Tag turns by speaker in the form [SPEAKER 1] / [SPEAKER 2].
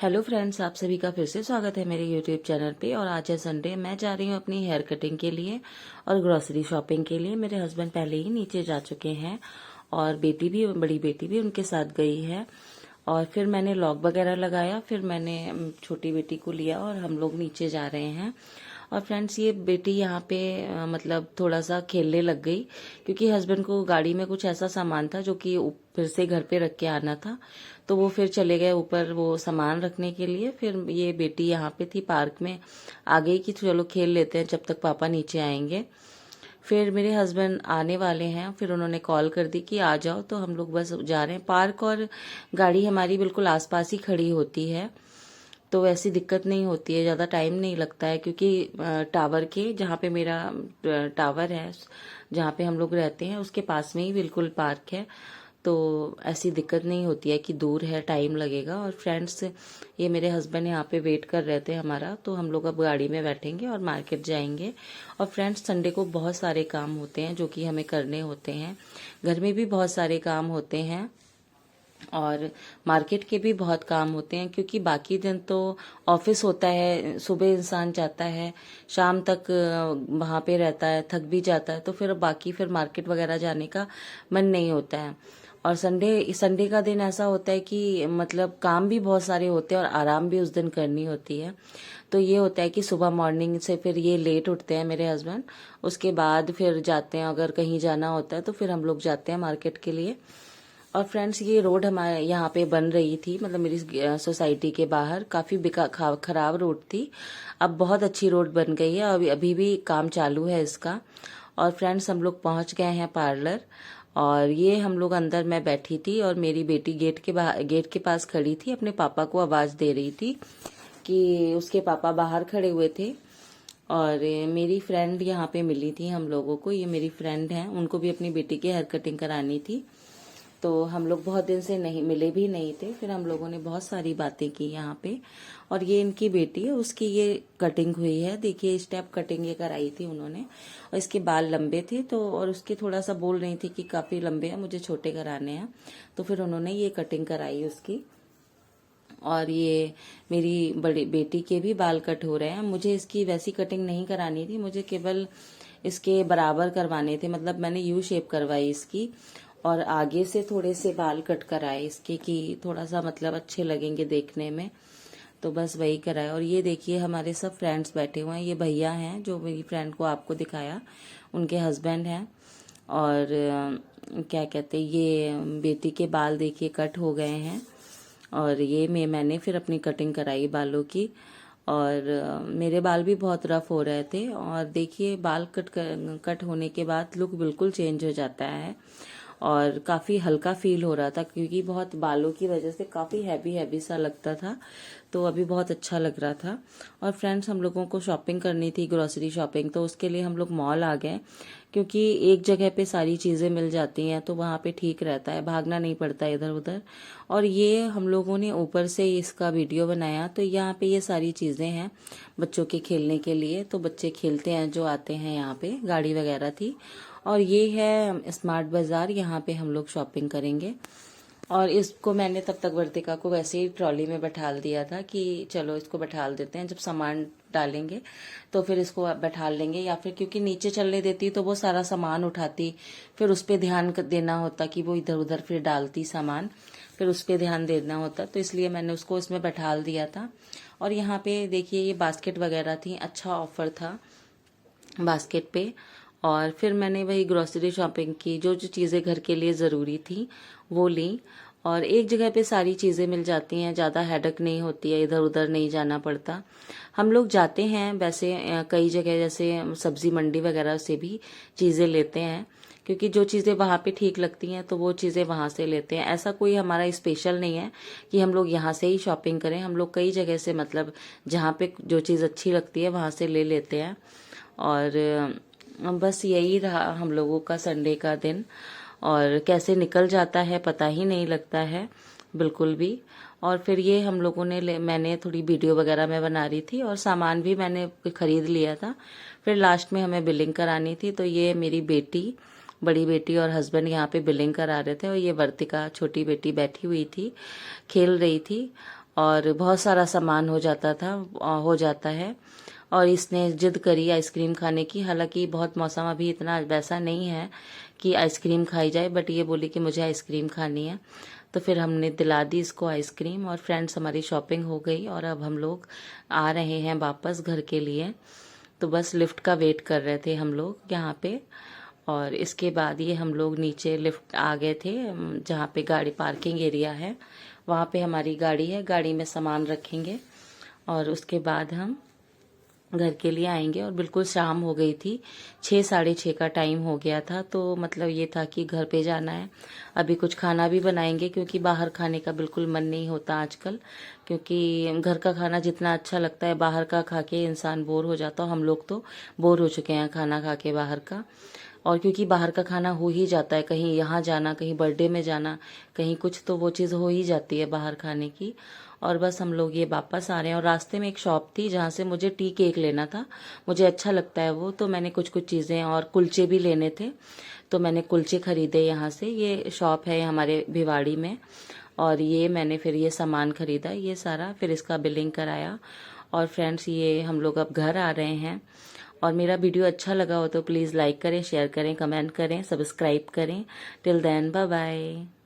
[SPEAKER 1] Hello friends, आप सभी का फिर से स्वागत है मेरे यूट्यूब चैनल पे। और आज है संडे, मैं जा रही हूँ अपनी हेयर कटिंग के लिए और ग्रोसरी शॉपिंग के लिए। मेरे हस्बैंड पहले ही नीचे जा चुके हैं और बेटी भी, बड़ी बेटी भी उनके साथ गई है। और फिर मैंने लॉक वगैरह लगाया, फिर मैंने छोटी बेटी को लिया और हम लोग नीचे जा रहे हैं। और फ्रेंड्स, ये बेटी यहाँ पे मतलब थोड़ा सा खेलने लग गई, क्योंकि हस्बैंड को गाड़ी में कुछ ऐसा सामान था जो कि फिर से घर पे रख के आना था। तो वो फिर चले गए ऊपर वो सामान रखने के लिए। फिर ये बेटी यहाँ पे थी पार्क में, आ गई कि चलो खेल लेते हैं जब तक पापा नीचे आएंगे। फिर मेरे हस्बैंड आने वाले हैं, फिर उन्होंने कॉल कर दी कि आ जाओ, तो हम लोग बस जा रहे हैं। पार्क और गाड़ी हमारी बिल्कुल आसपास ही खड़ी होती है, तो वैसी दिक्कत नहीं होती है, ज़्यादा टाइम नहीं लगता है। क्योंकि टावर के, जहाँ पे मेरा टावर है, जहाँ पे हम लोग रहते हैं, उसके पास में ही बिल्कुल पार्क है। तो ऐसी दिक्कत नहीं होती है कि दूर है, टाइम लगेगा। और फ्रेंड्स, ये मेरे हस्बैंड यहाँ पे वेट कर रहे थे हमारा, तो हम लोग अब गाड़ी में बैठेंगे और मार्केट जाएंगे। और फ्रेंड्स, संडे को बहुत सारे काम होते हैं जो कि हमें करने होते हैं। घर में भी बहुत सारे काम होते हैं और मार्केट के भी बहुत काम होते हैं, क्योंकि बाकी दिन तो ऑफिस होता है, सुबह इंसान जाता है, शाम तक वहाँ पे रहता है, थक भी जाता है, तो फिर बाकी फिर मार्केट वगैरह जाने का मन नहीं होता है। और संडे संडे का दिन ऐसा होता है कि मतलब काम भी बहुत सारे होते हैं और आराम भी उस दिन करनी होती है। तो ये होता है कि सुबह मॉर्निंग से फिर ये लेट उठते हैं मेरे हस्बैंड, उसके बाद फिर जाते हैं, अगर कहीं जाना होता है तो फिर हम लोग जाते हैं मार्केट के लिए। और फ्रेंड्स, ये रोड हमारे यहाँ पे बन रही थी, मतलब मेरी सोसाइटी के बाहर काफ़ी खराब रोड थी। अब बहुत अच्छी रोड बन गई है, अभी अभी भी काम चालू है इसका। और फ्रेंड्स, हम लोग पहुँच गए हैं पार्लर। और ये हम लोग अंदर, मैं बैठी थी और मेरी बेटी गेट के पास खड़ी थी, अपने पापा को आवाज़ दे रही थी कि उसके पापा बाहर खड़े हुए थे। और मेरी फ्रेंड यहाँ पे मिली थी हम लोगों को, ये मेरी फ्रेंड हैं, उनको भी अपनी बेटी की हेयर कटिंग करानी थी। तो हम लोग बहुत दिन से नहीं मिले भी नहीं थे, फिर हम लोगों ने बहुत सारी बातें की यहाँ पे। और ये इनकी बेटी है, उसकी ये कटिंग हुई है, देखिए स्टेप कटिंग ये कराई थी उन्होंने। और इसके बाल लंबे थे, तो और उसकी थोड़ा सा बोल रही थी कि काफी लंबे हैं, मुझे छोटे कराने हैं, तो फिर उन्होंने ये कटिंग कराई उसकी। और ये मेरी बड़ी बेटी के भी बाल कट हो रहे हैं। मुझे इसकी वैसी कटिंग नहीं करानी थी, मुझे केवल इसके बराबर करवाने थे, मतलब मैंने यू शेप करवाई इसकी और आगे से थोड़े से बाल कट कराए इसके, कि थोड़ा सा मतलब अच्छे लगेंगे देखने में, तो बस वही कराए। और ये देखिए हमारे सब फ्रेंड्स बैठे हुए हैं, ये भैया हैं जो मेरी फ्रेंड को आपको दिखाया, उनके हस्बैंड हैं। और क्या कहते हैं, ये बेटी के बाल देखिए कट हो गए हैं। और ये मैंने फिर अपनी कटिंग कराई बालों की। और मेरे बाल भी बहुत रफ हो रहे थे, और देखिए बाल कट होने के बाद लुक बिल्कुल चेंज हो जाता है और काफ़ी हल्का फील हो रहा था, क्योंकि बहुत बालों की वजह से काफ़ी हैवी हैवी सा लगता था, तो अभी बहुत अच्छा लग रहा था। और फ्रेंड्स, हम लोगों को शॉपिंग करनी थी, ग्रोसरी शॉपिंग, तो उसके लिए हम लोग मॉल आ गए, क्योंकि एक जगह पे सारी चीज़ें मिल जाती हैं, तो वहाँ पे ठीक रहता है, भागना नहीं पड़ता इधर उधर। और ये हम लोगों ने ऊपर से इसका वीडियो बनाया, तो यहाँ पे ये सारी चीज़ें हैं बच्चों के खेलने के लिए, तो बच्चे खेलते हैं जो आते हैं यहाँ पे, गाड़ी वगैरह थी। और ये है स्मार्ट बाजार, यहाँ पे हम लोग शॉपिंग करेंगे। और इसको मैंने तब तक वर्तिका को वैसे ही ट्रॉली में बैठाल दिया था कि चलो इसको बैठाल देते हैं, जब सामान डालेंगे तो फिर इसको बैठाल लेंगे, या फिर क्योंकि नीचे चलने देती तो वो सारा सामान उठाती, फिर उस पर ध्यान देना होता कि वो इधर उधर फिर डालती सामान, फिर उस पर ध्यान देना होता, तो इसलिए मैंने उसको इसमें बैठाल दिया था। और यहाँ पे देखिए ये बास्केट वगैरह थी, अच्छा ऑफर था बास्केट पे। और फिर मैंने वही ग्रोसरी शॉपिंग की, जो जो चीज़ें घर के लिए ज़रूरी थी वो ली। और एक जगह पे सारी चीज़ें मिल जाती हैं, ज़्यादा हेडक नहीं होती है, इधर उधर नहीं जाना पड़ता। हम लोग जाते हैं वैसे कई जगह, जैसे सब्जी मंडी वगैरह से भी चीज़ें लेते हैं, क्योंकि जो चीज़ें वहाँ पे ठीक लगती हैं तो वो चीज़ें वहाँ से लेते हैं। ऐसा कोई हमारा स्पेशल नहीं है कि हम लोग यहाँ से ही शॉपिंग करें, हम लोग कई जगह से, मतलब जहाँ पे जो चीज़ अच्छी लगती है वहाँ से ले लेते हैं। और बस यही रहा हम लोगों का संडे का दिन, और कैसे निकल जाता है पता ही नहीं लगता है बिल्कुल भी। और फिर ये हम लोगों ने मैंने थोड़ी वीडियो वगैरह मैं बना रही थी और सामान भी मैंने खरीद लिया था। फिर लास्ट में हमें बिलिंग करानी थी, तो ये मेरी बेटी, बड़ी बेटी और हस्बैंड यहाँ पे बिलिंग करा रहे थे, और ये वर्तिका छोटी बेटी बैठी हुई थी, खेल रही थी। और बहुत सारा सामान हो जाता था, हो जाता है। और इसने जिद करी आइसक्रीम खाने की, हालांकि बहुत मौसम अभी इतना वैसा नहीं है कि आइसक्रीम खाई जाए, बट ये बोली कि मुझे आइसक्रीम खानी है। तो फिर हमने दिला दी इसको आइसक्रीम, और फ्रेंड्स हमारी शॉपिंग हो गई और अब हम लोग आ रहे हैं वापस घर के लिए। तो बस लिफ्ट का वेट कर रहे थे हम लोग यहाँ पे। और इसके बाद ये हम लोग नीचे लिफ्ट आ गए थे, जहाँ पे गाड़ी पार्किंग एरिया है वहाँ पे हमारी गाड़ी है, गाड़ी में सामान रखेंगे और उसके बाद हम घर के लिए आएंगे। और बिल्कुल शाम हो गई थी, 6 साढ़े 6 का टाइम हो गया था। तो मतलब ये था कि घर पे जाना है। अभी कुछ खाना भी बनाएंगे क्योंकि बाहर खाने का बिल्कुल मन नहीं होता आजकल, क्योंकि घर का खाना जितना अच्छा लगता है बाहर का खा के इंसान बोर हो जाता है। हम लोग तो बोर हो चुके हैं खाना खा के बाहर का। और क्योंकि बाहर का खाना हो ही जाता है, कहीं यहाँ जाना, कहीं बर्थडे में जाना, कहीं कुछ, तो वो चीज़ हो ही जाती है बाहर खाने की। और बस हम लोग ये वापस आ रहे हैं। और रास्ते में एक शॉप थी जहाँ से मुझे टी केक लेना था, मुझे अच्छा लगता है वो, तो मैंने कुछ कुछ चीज़ें और कुलचे भी लेने थे, तो मैंने कुलचे खरीदे यहाँ से। ये शॉप है हमारे भिवाड़ी में, और ये मैंने फिर ये सामान खरीदा ये सारा, फिर इसका बिलिंग कराया। और फ्रेंड्स ये हम लोग अब घर आ रहे हैं। और मेरा वीडियो अच्छा लगा हो तो प्लीज़ लाइक करें, शेयर करें, कमेंट करें, सब्सक्राइब करें। Till then bye bye.